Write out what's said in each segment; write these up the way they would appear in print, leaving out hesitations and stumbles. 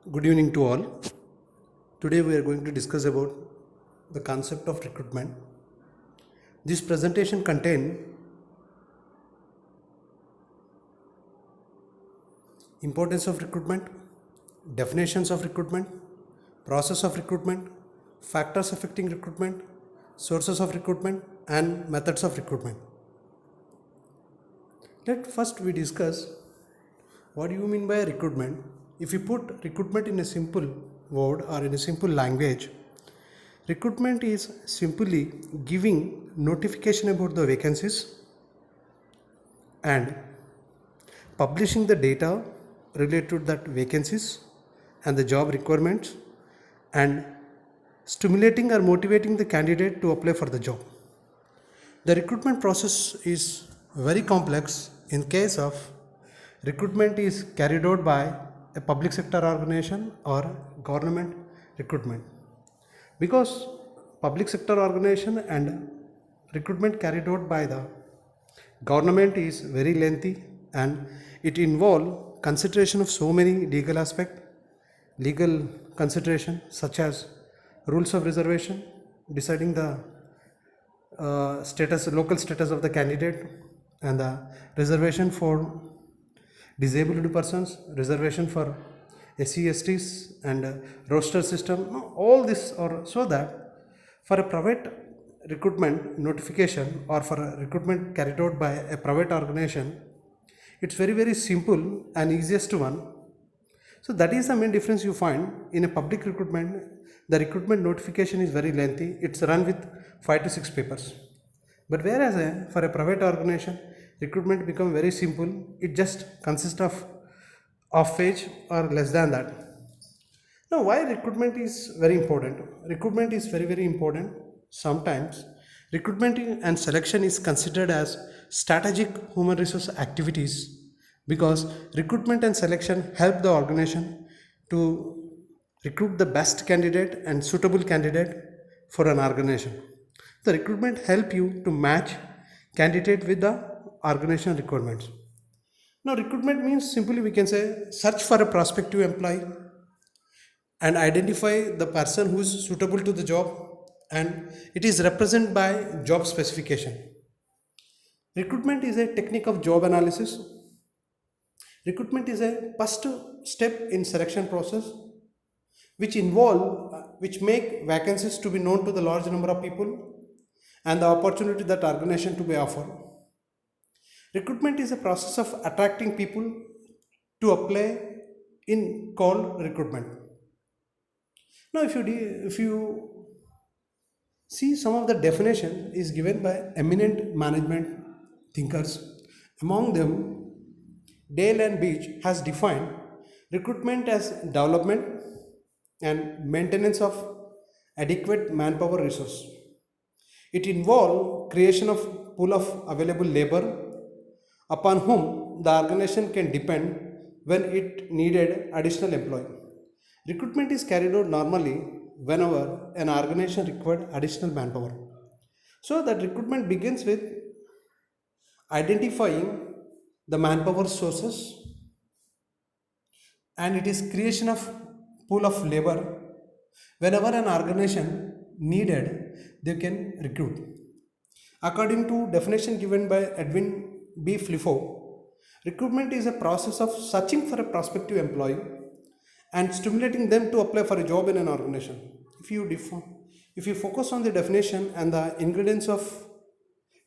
Good evening to all. Today we are going to discuss about the concept of recruitment. This presentation contains importance of recruitment, definitions of recruitment, process of recruitment, factors affecting recruitment, sources of recruitment and methods of recruitment. Let first we discuss what do you mean by recruitment. If you put recruitment in a simple word or in a simple language, recruitment is simply giving notification about the vacancies and publishing the data related to that vacancies and the job requirements and stimulating or motivating the candidate to apply for the job. The recruitment process is very complex. In case of recruitment is carried out by a public sector organization or government recruitment, because public sector organization and recruitment carried out by the government is very lengthy and it involve consideration of so many legal consideration such as rules of reservation, deciding the local status of the candidate, and the reservation for disabled persons, reservation for SC/STs, and roster system. All this are so that for a private recruitment notification or for a recruitment carried out by a private organization, it's very simple and easiest one. So that is the main difference you find in a public recruitment. The recruitment notification is very lengthy. It's run with 5 to 6 papers. But whereas for a private organization, recruitment become very simple. It just consists of page or less than that. Now, why recruitment is very important? Recruitment is very important. Sometimes recruitment and selection is considered as strategic human resource activities, because recruitment and selection help the organization to recruit the best candidate and suitable candidate for an organization. The recruitment help you to match candidate with the organization requirements. Now, recruitment means simply we can say search for a prospective employee and identify the person who is suitable to the job, and it is represented by job specification. Recruitment is a technique of job analysis. Recruitment is a first step in selection process which make vacancies to be known to the large number of people and the opportunity that organization to be offered. Recruitment is a process of attracting people to apply in called recruitment. Now, if you see, some of the definition is given by eminent management thinkers. Among them, Dale and Beach has defined recruitment as development and maintenance of adequate manpower resource. It involves creation of pool of available labor upon whom the organization can depend when it needed additional employee. Recruitment is carried out normally whenever an organization required additional manpower. So that recruitment begins with identifying the manpower sources, and it is creation of pool of labor. Whenever an organization needed, they can recruit. According to definition given by Edwin B. Flifo, recruitment is a process of searching for a prospective employee and stimulating them to apply for a job in an organization. If you focus on the definition and the ingredients of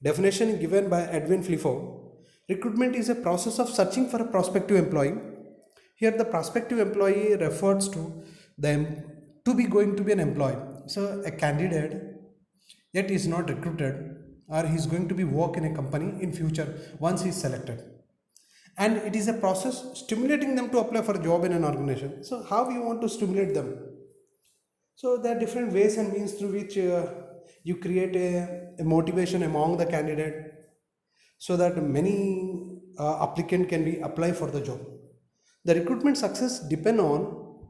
definition given by Edwin Flifo, recruitment is a process of searching for a prospective employee. Here, the prospective employee refers to them to be going to be an employee. So, a candidate yet is not recruited, or he is going to be work in a company in future once he is selected. And it is a process stimulating them to apply for a job in an organization. So, how you want to stimulate them? So, there are different ways and means through which you create a motivation among the candidate so that many applicant can be apply for the job. The recruitment success depend on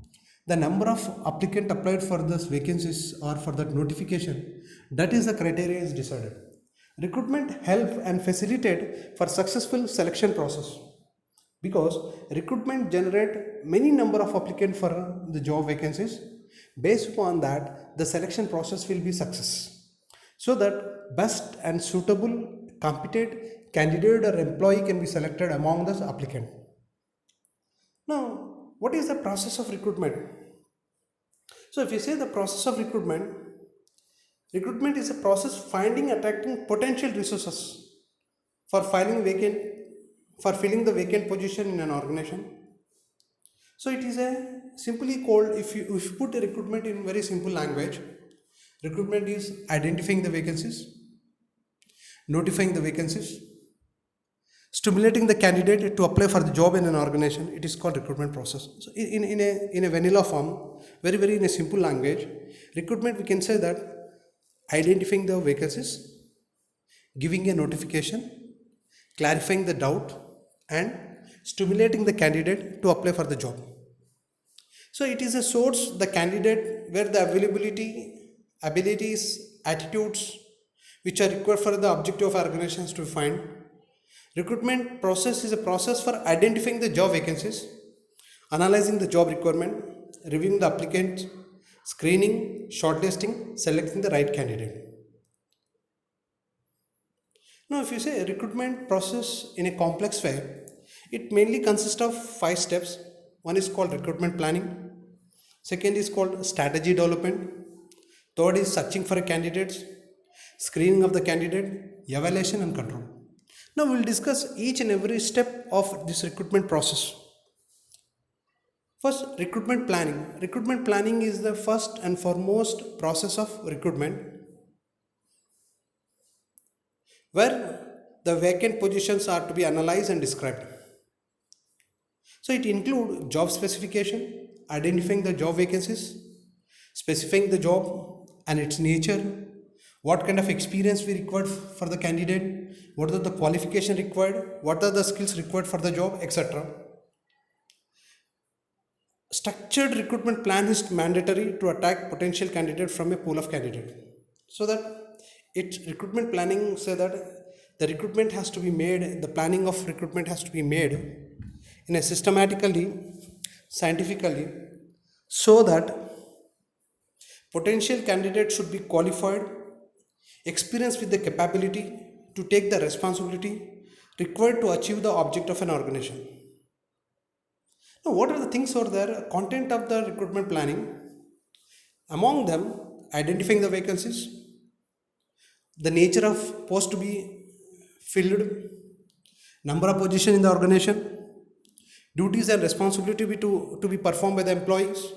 the number of applicant applied for this vacancies or for that notification. That is the criteria is decided. Recruitment help and facilitate for successful selection process. because recruitment generate many number of applicants for the job vacancies. Based upon that, the selection process will be success, so that best and suitable competent candidate or employee can be selected among the applicant. Now, what is the process of recruitment? So if you say the process of recruitment is a process finding attracting potential resources for filling the vacant position in an organization. So it is a simply called, if you put a recruitment in very simple language, recruitment is identifying the vacancies, notifying the vacancies, stimulating the candidate to apply for the job in an organization. It is called recruitment process. So in a vanilla form, very in a simple language, recruitment, we can say that identifying the vacancies, giving a notification, clarifying the doubt, and stimulating the candidate to apply for the job. So it is a source, the candidate, where the abilities, attitudes which are required for the objective of organizations to find. Recruitment process is a process for identifying the job vacancies, analyzing the job requirement, reviewing the applicants, screening, shortlisting, selecting the right candidate. Now, if you say a recruitment process in a complex way, it mainly consists of 5 steps. One is called recruitment planning, second is called strategy development, third is searching for a candidate, screening of the candidate, evaluation and control. Now we will discuss each and every step of this recruitment process. First, recruitment planning. Recruitment planning is the first and foremost process of recruitment, where the vacant positions are to be analyzed and described. So it includes job specification, identifying the job vacancies, specifying the job and its nature, what kind of experience we required for the candidate, what are the qualification required, what are the skills required for the job, etc. Structured recruitment plan is mandatory to attract potential candidate from a pool of candidate. So that recruitment planning say that the recruitment has to be made, the planning of recruitment has to be made in a systematically, scientifically, so that potential candidates should be qualified, experienced with the capability to take the responsibility required to achieve the object of an organization. Now, what are the things or the content of the recruitment planning? Among them, identifying the vacancies, the nature of post to be filled, number of positions in the organization, duties and responsibility to be performed by the employees,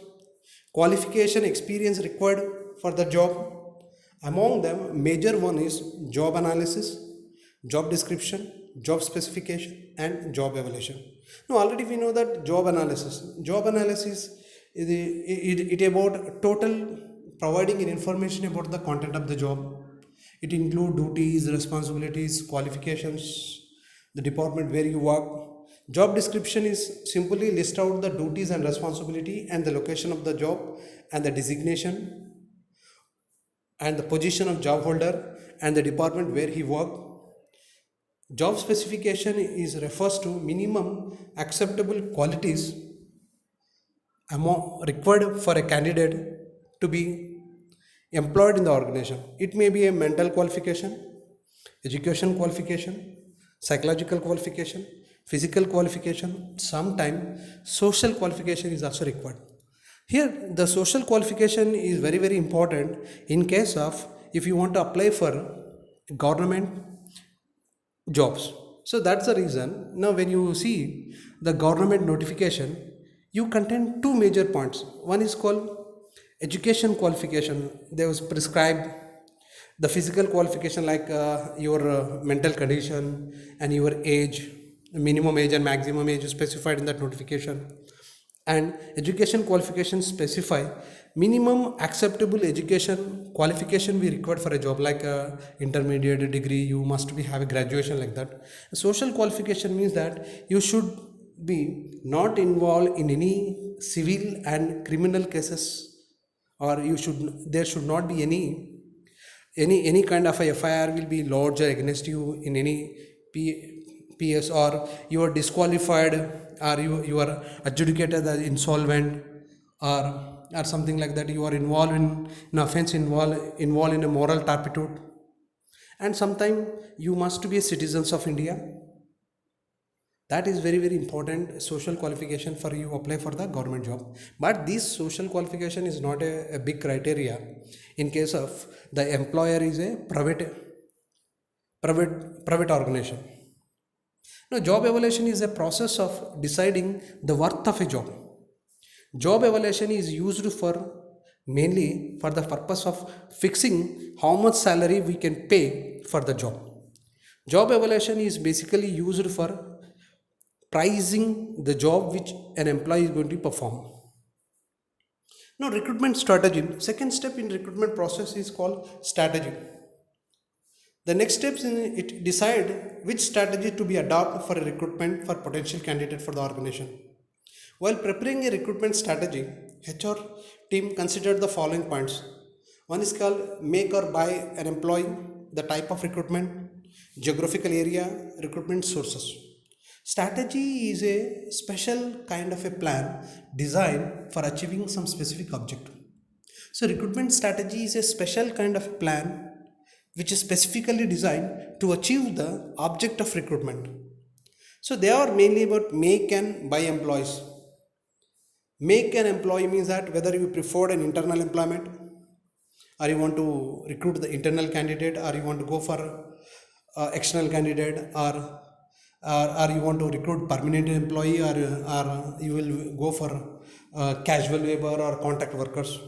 qualification, experience required for the job. Among them, major one is job analysis, job description, job specification, and job evaluation. Now, already we know that job analysis. Job analysis is it about total providing information about the content of the job. It includes duties, responsibilities, qualifications, the department where you work. Job description is simply list out the duties and responsibility and the location of the job and the designation and the position of job holder and the department where he worked. Job specification is refers to minimum acceptable qualities required for a candidate to be employed in the organization. It may be a mental qualification, education qualification, psychological qualification, physical qualification, sometimes social qualification is also required. Here, the social qualification is very important in case of if you want to apply for government jobs. So that's the reason. Now, when you see the government notification, you contain two major points. One is called education qualification. They was prescribed the physical qualification like your mental condition and your age, minimum age and maximum age is specified in that notification. And education qualifications specify minimum acceptable education qualification we required for a job like intermediate degree, you must be have a graduation like that. Social qualification means that you should be not involved in any civil and criminal cases, or there should not be any kind of a FIR will be lodged against you in any PS, or you are disqualified, or you are adjudicated as insolvent, or something like that. You are involved in an offense, involved in a moral turpitude, and sometimes you must be a citizens of India. That is very important social qualification for you apply for the government job. But this social qualification is not a big criteria in case of the employer is a private organization. Now, job evaluation is a process of deciding the worth of a job. Job evaluation is used for mainly for the purpose of fixing how much salary we can pay for the job. Job evaluation is basically used for pricing the job which an employee is going to perform. Now, recruitment strategy. Second step in recruitment process is called strategy. The next steps in it decide which strategy to be adopted for a recruitment for potential candidate for the organization. While preparing a recruitment strategy, HR team considered the following points. One is called make or buy an employee, the type of recruitment, geographical area, recruitment sources. Strategy is a special kind of a plan designed for achieving some specific objective. So recruitment strategy is a special kind of plan which is specifically designed to achieve the object of recruitment. So they are mainly about make and buy employees. Make an employee means that whether you prefer an internal employment, or you want to recruit the internal candidate, or you want to go for external candidate, or you want to recruit permanent employee, or you will go for casual labor or contract workers.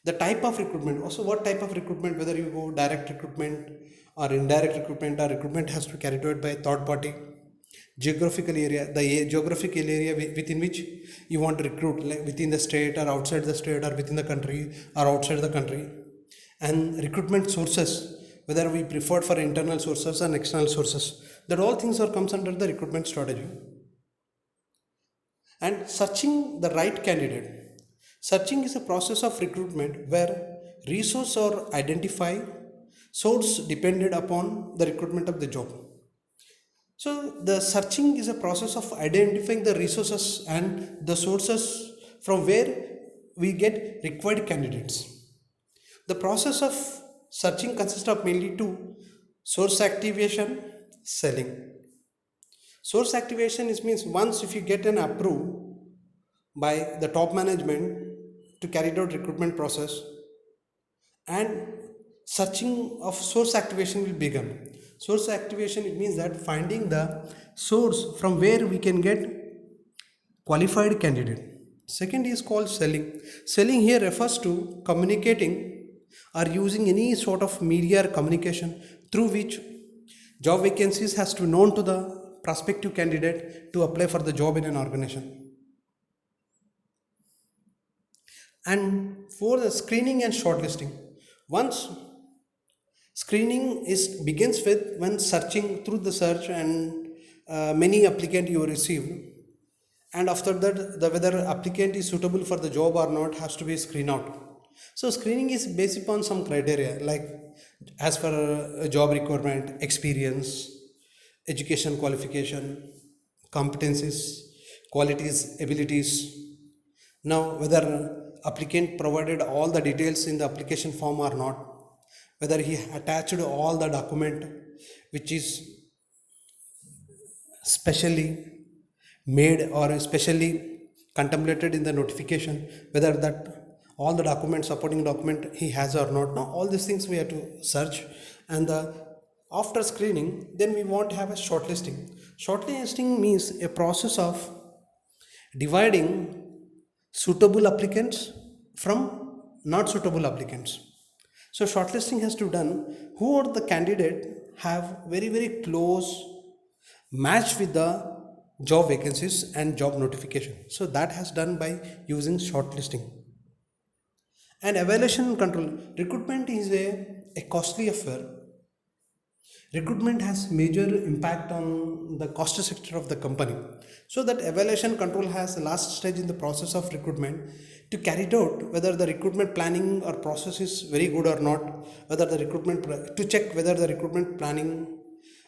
The type of recruitment, also what type of recruitment, whether you go direct recruitment or indirect recruitment, or recruitment has to be carried out by a third party. Geographical area, the geographical area within which you want to recruit, like within the state or outside the state, or within the country or outside the country. And recruitment sources, whether we prefer for internal sources and external sources, that all things are comes under the recruitment strategy. And searching the right candidate. Searching is a process of recruitment where resources are identified, source depended upon the recruitment of the job. So the searching is a process of identifying the resources and the sources from where we get required candidates. The process of searching consists of mainly two: source activation, selling. Source activation is means once if you get an approve by the top management to carry out recruitment process, and searching of source activation will begin. Source activation, it means that finding the source from where we can get qualified candidate. Second is called selling. Selling here refers to communicating or using any sort of media or communication through which job vacancies has to be known to the prospective candidate to apply for the job in an organization. And for the screening and shortlisting, once screening is begins with when searching through the search and many applicant you receive, and after that the whether applicant is suitable for the job or not has to be screened out. So screening is based upon some criteria like as per job requirement, experience, education qualification, competencies, qualities, abilities. Now, whether applicant provided all the details in the application form or not, whether he attached all the document which is specially made or specially contemplated in the notification, whether that all the documents, supporting document he has or not. Now, all these things we have to search, and after screening, then we want to have a shortlisting. Shortlisting means a process of dividing suitable applicants from not suitable applicants. So shortlisting has to be done who are the candidate have very close match with the job vacancies and job notification. So that has done by using shortlisting. And evaluation and control. Recruitment is a costly affair. Recruitment has major impact on the cost structure of the company. So that evaluation control has the last stage in the process of recruitment to carry it out whether the recruitment planning or process is very good or not, whether the recruitment to check whether the recruitment planning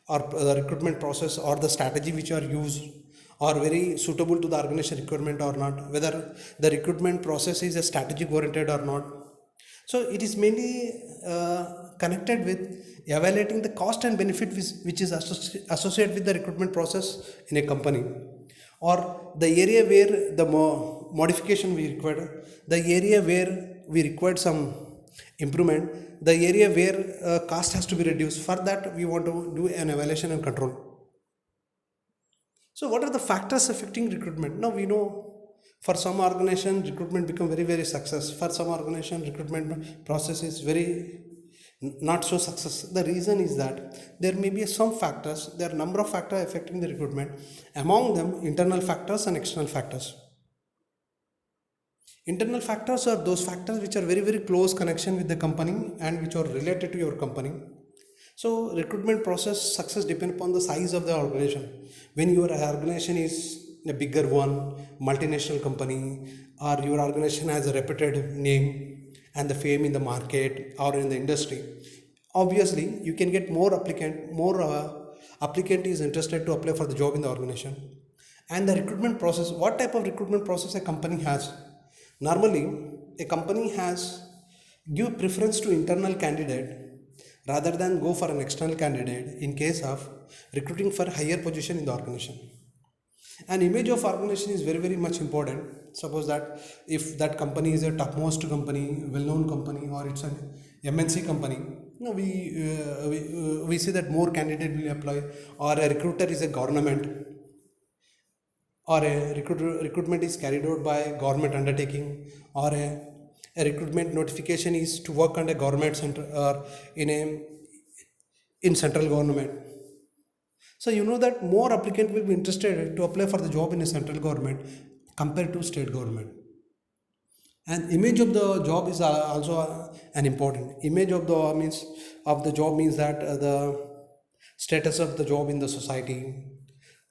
or the recruitment process or the strategy which are used are very suitable to the organization requirement or not, whether the recruitment process is a strategic oriented or not. So it is mainly connected with evaluating the cost and benefit which is associated with the recruitment process in a company, or the area where the modification we require, the area where we required some improvement, the area where cost has to be reduced. For that we want to do an evaluation and control. So what are the factors affecting recruitment? Now we know for some organization recruitment become very very success, for some organization recruitment process is very not so success. The reason is that there may be some factors, there are number of factors affecting the recruitment, among them internal factors and external factors. Internal factors are those factors which are very very close connection with the company and which are related to your company. So recruitment process success depend upon the size of the organization. When your organization is a bigger one, multinational company, or your organization has a reputed name and the fame in the market or in the industry, obviously you can get more applicant is interested to apply for the job in the organization. And the recruitment process, what type of recruitment process a company has? Normally a company has give preference to internal candidate rather than go for an external candidate in case of recruiting for higher position in the organization. An image of organization is very very much important. Suppose that if that company is a topmost company, well known company, or it's an MNC company, we see that more candidate will apply, or a recruiter is a government, or recruitment is carried out by government undertaking, or a recruitment notification is to work under government center or in central government. So you know that more applicant will be interested to apply for the job in a central government compared to state government. And image of the job is also an important image of the means of the job means that the status of the job in the society,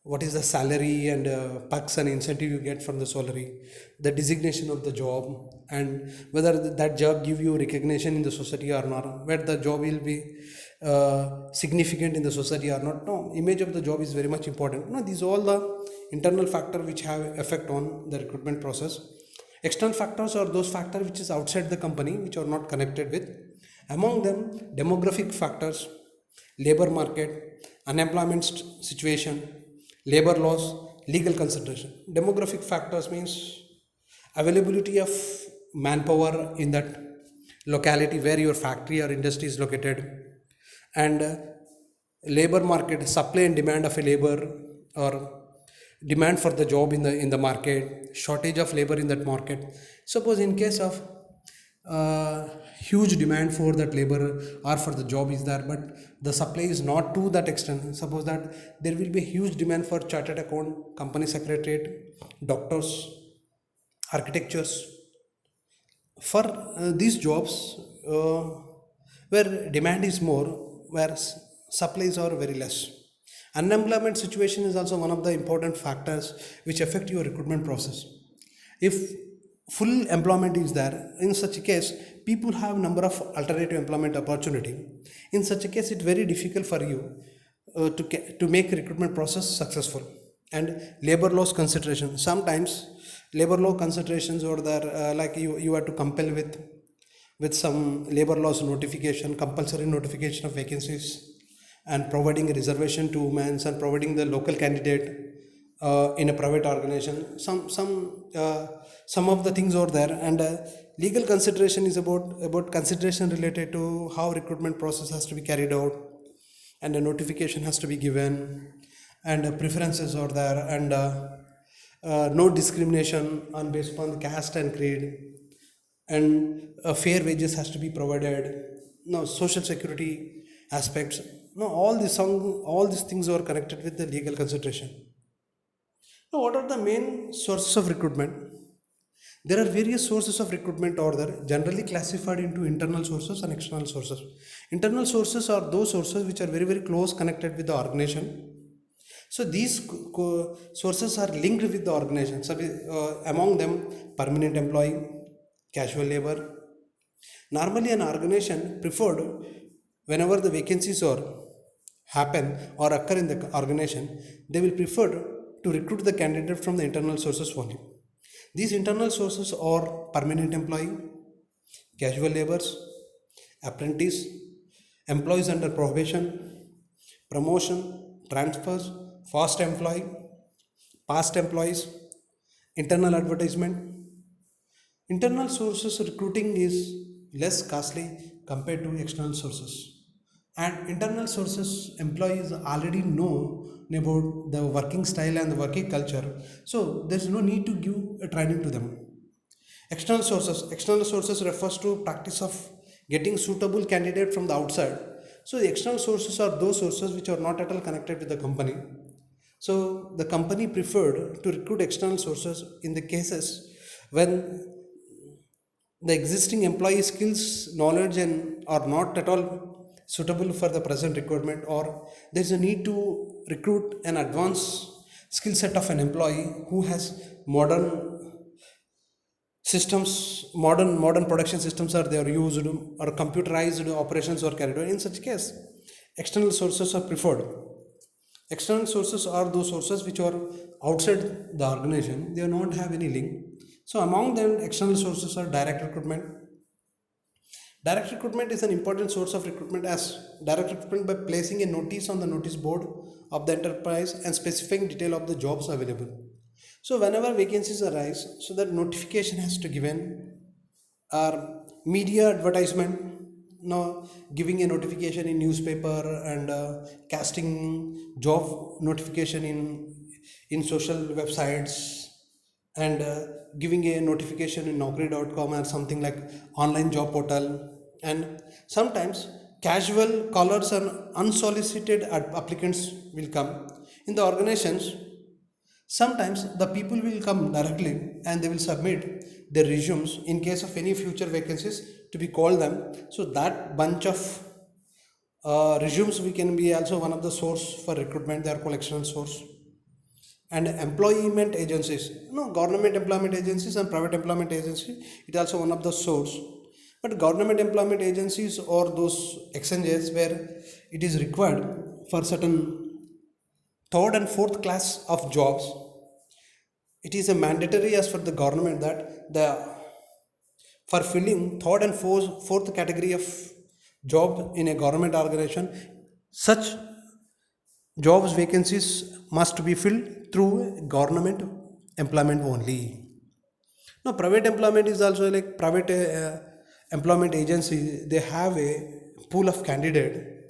what is the salary and perks and incentive you get from the salary, the designation of the job, and whether that job give you recognition in the society or not, whether the job will be significant in the society or not. No, image of the job is very much important. No, these are all the internal factor which have effect on the recruitment process. External factors are those factors which is outside the company which are not connected with. Among them, demographic factors, labor market, unemployment situation, labor laws, legal consideration. Demographic factors means availability of manpower in that locality where your factory or industry is located, and labor market, supply and demand of a labor, or demand for the job in the market, shortage of labor in that market. Suppose in case of huge demand for that labor or for the job is there, but the supply is not to that extent. Suppose that there will be huge demand for chartered account, company secretariat, doctors, architectures. For these jobs where demand is more, where supplies are very less. Unemployment situation is also one of the important factors which affect your recruitment process. If full employment is there, in such a case people have number of alternative employment opportunity. In such a case it's very difficult for you to make recruitment process successful. And labor laws consideration, sometimes labor law considerations or there like you are to compel with some labor laws notification, compulsory notification of vacancies, and providing a reservation to women and providing the local candidate in a private organization. Some of the things are there. And legal consideration is about consideration related to how recruitment process has to be carried out, and a notification has to be given, and preferences are there, and no discrimination on based upon the caste and creed, and fair wages has to be provided. No social security aspects. No, all these things are connected with the legal consideration. Now, what are the main sources of recruitment? There are various sources of recruitment or there, generally classified into internal sources and external sources. Internal sources are those sources which are very very close connected with the organization. So these sources are linked with the organization. So among them, permanent employee, casual labor. Normally, an organization preferred whenever the vacancies are happen or occur in the organization, they will prefer to recruit the candidate from the internal sources only. These internal sources are permanent employee, casual laborers, apprentice, employees under probation, promotion, transfers, fast employee, past employees, internal advertisement. Internal sources recruiting is less costly compared to external sources. And internal sources employees already know about the working style and the working culture, so there's no need to give a training to them. External sources refers to practice of getting suitable candidate from the outside. So the external sources are those sources which are not at all connected with the company. So the company preferred to recruit external sources in the cases when the existing employee skills, knowledge, and are not at all suitable for the present requirement, or there is a need to recruit an advanced skill set of an employee who has modern systems, modern production systems are they are used, or computerized operations are carried out. In such case, external sources are preferred. External sources are those sources which are outside the organization, they do not have any link. So among them, external sources are direct recruitment. Direct recruitment is an important source of recruitment, as direct recruitment by placing a notice on the notice board of the enterprise and specifying detail of the jobs available. So whenever vacancies arise, so that notification has to given, or media advertisement, now giving a notification in newspaper, and casting job notification in social websites, and giving a notification in naukri.com or something like online job portal. And sometimes casual callers and unsolicited applicants will come in the organizations. Sometimes the people will come directly and they will submit their resumes in case of any future vacancies to be called them. So that bunch of resumes we can be also one of the source for recruitment. They are collection source. And employment agencies, government employment agencies and private employment agencies, it also one of the source. But government employment agencies or those exchanges where it is required for certain third and fourth class of jobs, it is a mandatory as for the government that the for filling third and fourth category of job in a government organization, such jobs vacancies must be filled through government employment only. Now private employment is also like private employment agency, they have a pool of candidate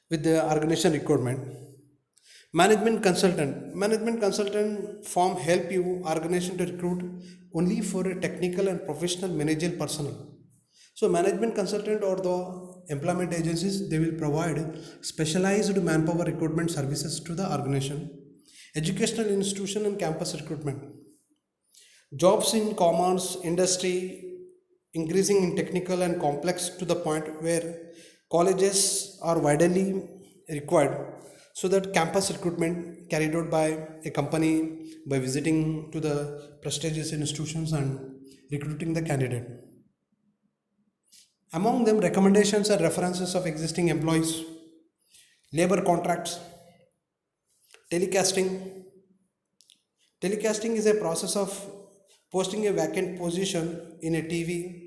with the organization requirement. Management consultant form help you organization to recruit only for a technical and professional managerial personnel. So management consultant or the employment agencies, they will provide specialized manpower recruitment services to the organization, educational institution and campus recruitment. Jobs in commerce industry increasing in technical and complex to the point where colleges are widely required. So that campus recruitment carried out by a company by visiting to the prestigious institutions and recruiting the candidate. Among them, recommendations and references of existing employees, labor contracts, telecasting. Telecasting is a process of posting a vacant position in a TV,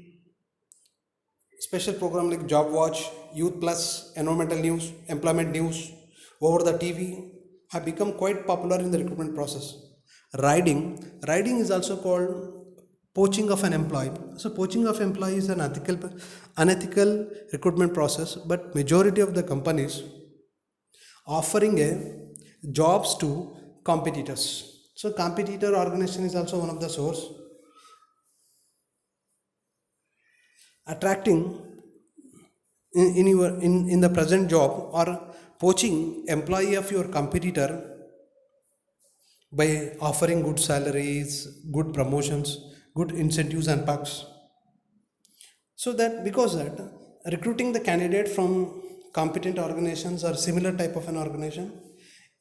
special program like Job Watch, Youth Plus, Environmental News, Employment News over the TV have become quite popular in the recruitment process. Riding is also called poaching of an employee. So poaching of employee is an unethical recruitment process, but majority of the companies offering a jobs to competitors. So competitor organization is also one of the source. Attracting in the present job or poaching employee of your competitor by offering good salaries, good promotions, good incentives and perks. So that because that recruiting the candidate from competent organizations or similar type of an organization,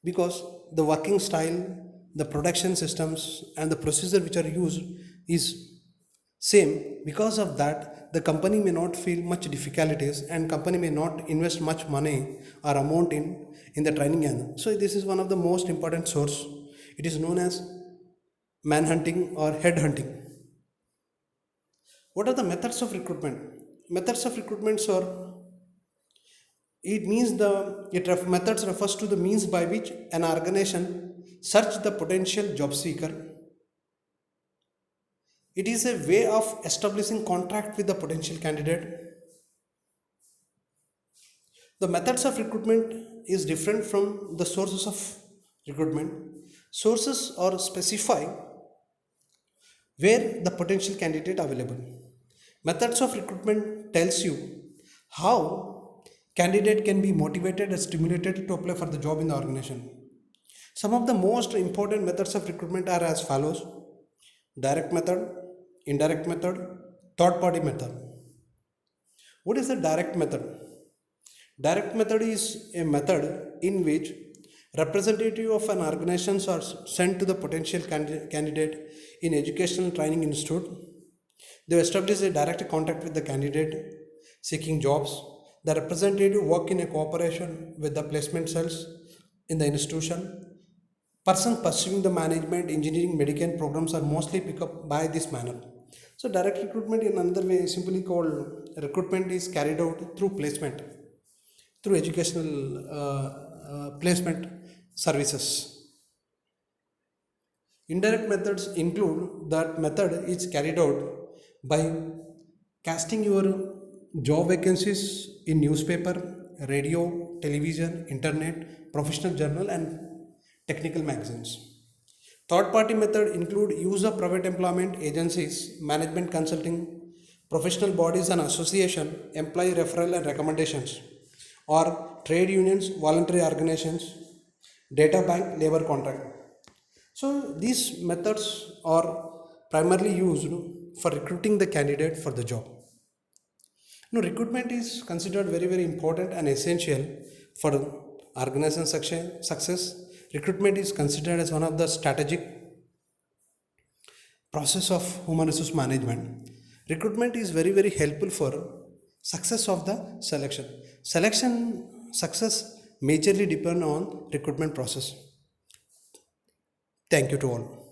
because the working style, the production systems and the procedure which are used is Same, because of that, the company may not feel much difficulties and company may not invest much money or amount in the training end. So this is one of the most important source. It is known as manhunting or headhunting. What are the methods of recruitment? Methods of recruitment are methods refers to the means by which an organization search the potential job seeker. It is a way of establishing contract with the potential candidate. The methods of recruitment is different from the sources of recruitment. Sources are specify where the potential candidate available. Methods of recruitment tells you how candidate can be motivated and stimulated to apply for the job in the organization. Some of the most important methods of recruitment are as follows: direct method, indirect method, third party method. What is the direct method? Direct method is a method in which representative of an organization are sent to the potential candidate in educational training institute. They establish a direct contact with the candidate seeking jobs. The representative work in a cooperation with the placement cells in the institution. Persons pursuing the management, engineering, medical programs are mostly picked up by this manner. So direct recruitment in another way simply called recruitment is carried out through placement, through educational placement services. Indirect methods include that method is carried out by casting your job vacancies in newspaper, radio, television, internet, professional journal and technical magazines. Third party method include use of private employment agencies, management consulting, professional bodies and association, employee referral and recommendations, or trade unions, voluntary organizations, data bank, labor contract. So these methods are primarily used for recruiting the candidate for the job. Now, recruitment is considered very, very important and essential for organization success. Recruitment is considered as one of the strategic process of human resource management. Recruitment is very, very helpful for success of the selection. Selection success majorly depend on recruitment process. Thank you to all.